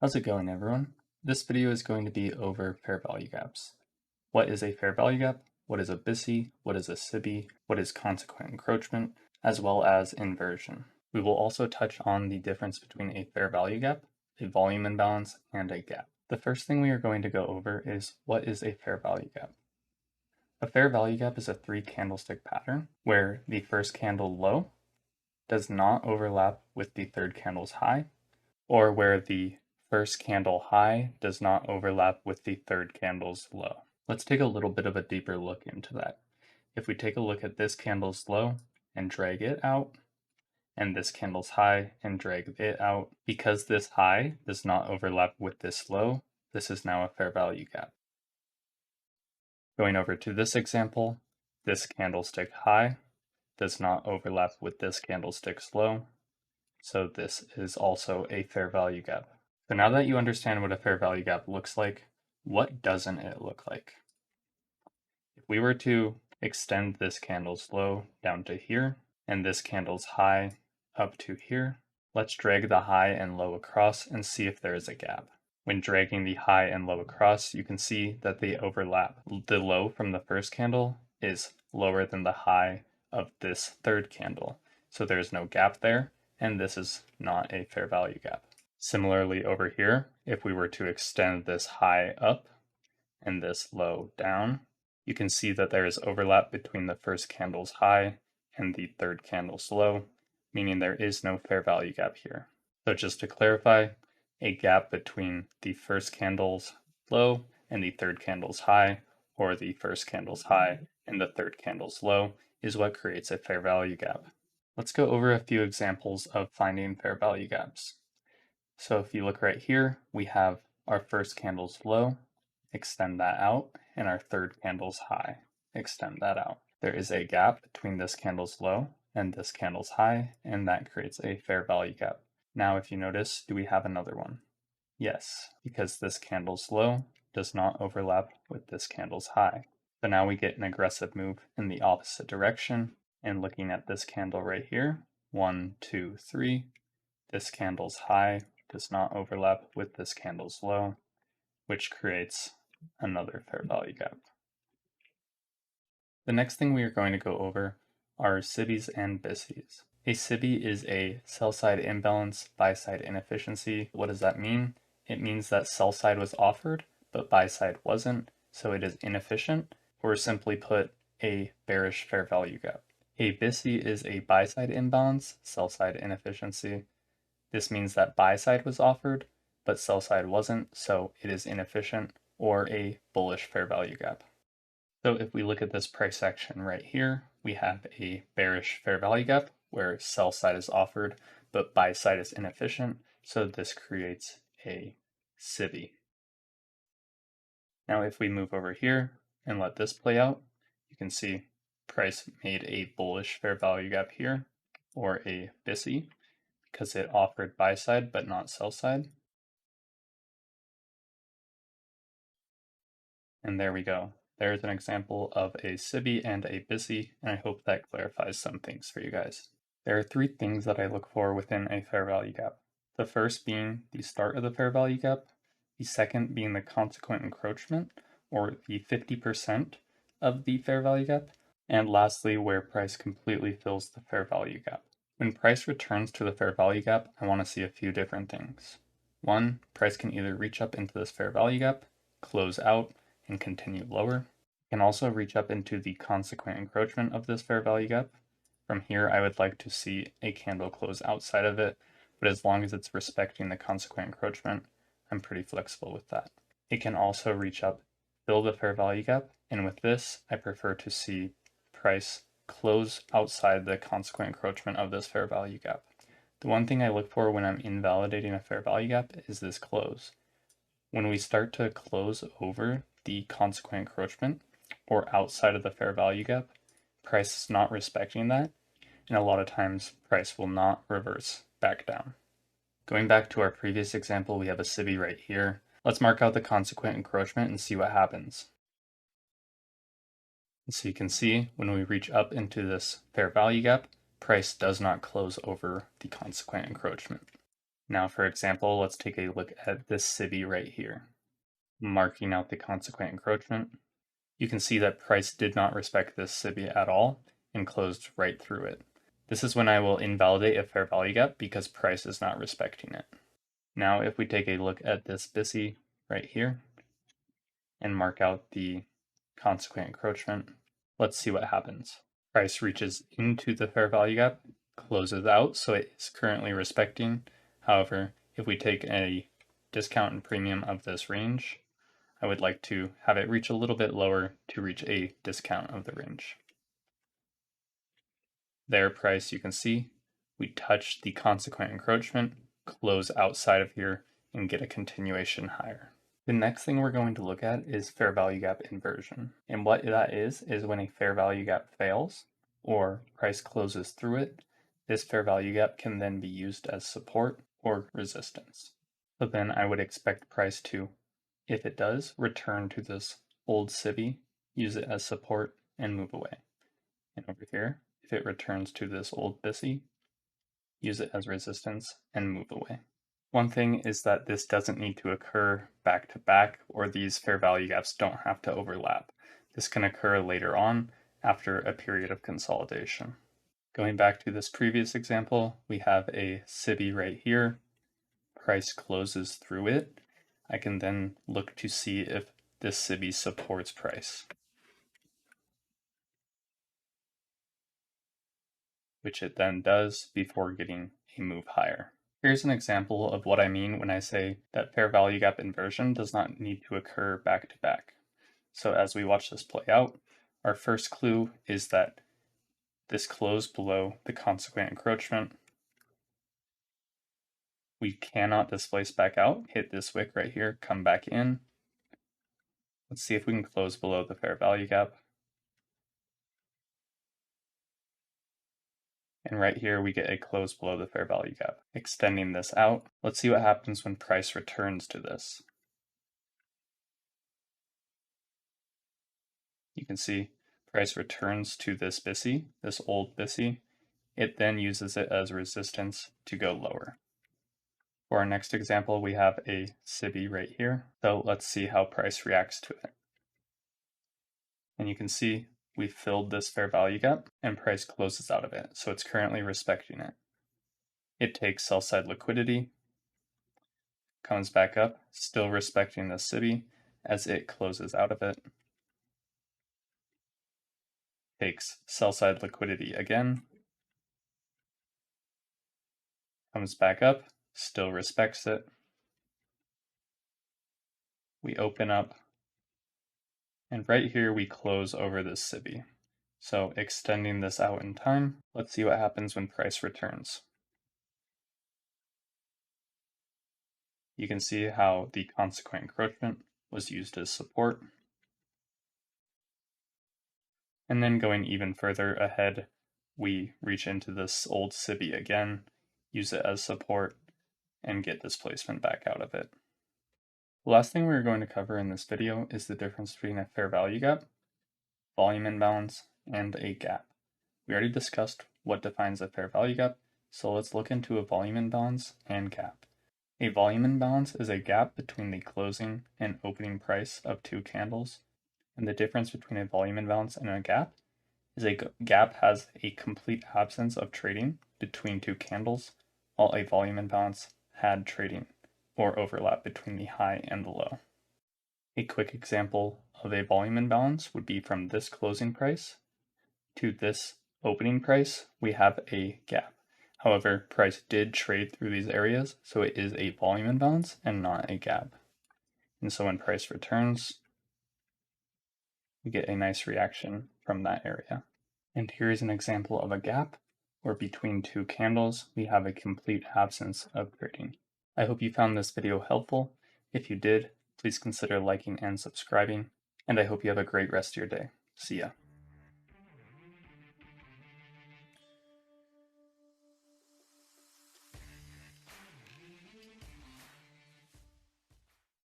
How's it going, everyone? This video is going to be over fair value gaps. What is a fair value gap? What is a BISI? What is a SIBI? What is consequent encroachment? As well as inversion. We will also touch on the difference between a fair value gap, a volume imbalance, and a gap. The first thing we are going to go over is what is a fair value gap. A fair value gap is a 3-candlestick pattern where the first candle low does not overlap with the third candle's high, or where the first candle high does not overlap with the third candle's low. Let's take a little bit of a deeper look into that. If we take a look at this candle's low and drag it out, and this candle's high and drag it out, because this high does not overlap with this low, this is now a fair value gap. Going over to this example, this candlestick high does not overlap with this candlestick's low, so this is also a fair value gap. So now that you understand what a fair value gap looks like, what doesn't it look like? If we were to extend this candle's low down to here, and this candle's high up to here, let's drag the high and low across and see if there is a gap. When dragging the high and low across, you can see that they overlap. The low from the first candle is lower than the high of this third candle, so there's no gap there, and this is not a fair value gap. Similarly over here, if we were to extend this high up and this low down, you can see that there is overlap between the first candle's high and the third candle's low, meaning there is no fair value gap here. So just to clarify, a gap between the first candle's low and the third candle's high, or the first candle's high and the third candle's low, is what creates a fair value gap. Let's go over a few examples of finding fair value gaps. So if you look right here, we have our first candle's low, extend that out, and our third candle's high, extend that out. There is a gap between this candle's low and this candle's high, and that creates a fair value gap. Now if you notice, do we have another one? Yes, because this candle's low does not overlap with this candle's high. So now we get an aggressive move in the opposite direction, and looking at this candle right here, 1, 2, 3, this candle's high does not overlap with this candle's low, which creates another fair value gap. The next thing we are going to go over are SIBIs and BISIs. A SIBI is a sell-side imbalance, buy-side inefficiency. What does that mean? It means that sell-side was offered, but buy-side wasn't, so it is inefficient, or simply put, a bearish fair value gap. A BISI is a buy-side imbalance, sell-side inefficiency. This means that buy-side was offered, but sell-side wasn't, so it is inefficient, or a bullish fair value gap. So if we look at this price action right here, we have a bearish fair value gap where sell side is offered, but buy side is inefficient. So this creates a SIBI. Now if we move over here and let this play out, you can see price made a bullish fair value gap here, or a BISI, because it offered buy side but not sell side. And there we go. There's an example of a SIBI and a BISI, and I hope that clarifies some things for you guys. There are 3 things that I look for within a fair value gap. The first being the start of the fair value gap, the second being the consequent encroachment, or the 50% of the fair value gap, and lastly, where price completely fills the fair value gap. When price returns to the fair value gap, I want to see a few different things. 1, price can either reach up into this fair value gap, close out, and continue lower. It can also reach up into the consequent encroachment of this fair value gap. From here, I would like to see a candle close outside of it, but as long as it's respecting the consequent encroachment, I'm pretty flexible with that. It can also reach up, fill the fair value gap, and with this, I prefer to see price close outside the consequent encroachment of this fair value gap. The one thing I look for when I'm invalidating a fair value gap is this close. When we start to close over the consequent encroachment or outside of the fair value gap, price is not respecting that, and a lot of times price will not reverse back down. Going back to our previous example, we have a SIBI right here. Let's mark out the consequent encroachment and see what happens. And so you can see when we reach up into this fair value gap, price does not close over the consequent encroachment. Now, for example, let's take a look at this SIBI right here. Marking out the consequent encroachment, you can see that price did not respect this SIBI at all and closed right through it. This is when I will invalidate a fair value gap because price is not respecting it. Now, if we take a look at this BISI right here and mark out the consequent encroachment, let's see what happens. Price reaches into the fair value gap, closes out, so it is currently respecting. However, if we take a discount and premium of this range, I would like to have it reach a little bit lower to reach a discount of the range. There, price, you can see, we touch the consequent encroachment, close outside of here, and get a continuation higher. The next thing we're going to look at is fair value gap inversion. And what that is when a fair value gap fails or price closes through it, this fair value gap can then be used as support or resistance. So then I would expect price to, if it does, return to this old SIBI, use it as support, and move away. And over here, if it returns to this old BISI, use it as resistance, and move away. One thing is that this doesn't need to occur back to back, or these fair value gaps don't have to overlap. This can occur later on after a period of consolidation. Going back to this previous example, we have a SIBI right here. Price closes through it. I can then look to see if this SIBI supports price, which it then does before getting a move higher. Here's an example of what I mean when I say that fair value gap inversion does not need to occur back to back. So as we watch this play out, our first clue is that this closed below the consequent encroachment. We cannot displace back out, hit this wick right here, come back in. Let's see if we can close below the fair value gap. And right here we get a close below the fair value gap. Extending this out, let's see what happens when price returns to this. You can see price returns to this BISI, this old BISI. It then uses it as resistance to go lower. For our next example, we have a SIBI right here. So let's see how price reacts to it. And you can see we filled this fair value gap and price closes out of it. So it's currently respecting it. It takes sell side liquidity, comes back up, still respecting the SIBI as it closes out of it. Takes sell side liquidity again, comes back up, still respects it. We open up, and right here we close over this SIBI. So extending this out in time, let's see what happens when price returns. You can see how the consequent encroachment was used as support. And then going even further ahead, we reach into this old SIBI again, use it as support, and get displacement back out of it. The last thing we're going to cover in this video is the difference between a fair value gap, volume imbalance, and a gap. We already discussed what defines a fair value gap, so let's look into a volume imbalance and gap. A volume imbalance is a gap between the closing and opening price of two candles, and the difference between a volume imbalance and a gap is a gap has a complete absence of trading between two candles, while a volume imbalance had trading or overlap between the high and the low. A quick example of a volume imbalance would be from this closing price to this opening price, we have a gap. However, price did trade through these areas, so it is a volume imbalance and not a gap. And so when price returns, we get a nice reaction from that area. And here is an example of a gap where between two candles, we have a complete absence of trading. I hope you found this video helpful. If you did, please consider liking and subscribing, and I hope you have a great rest of your day. See ya.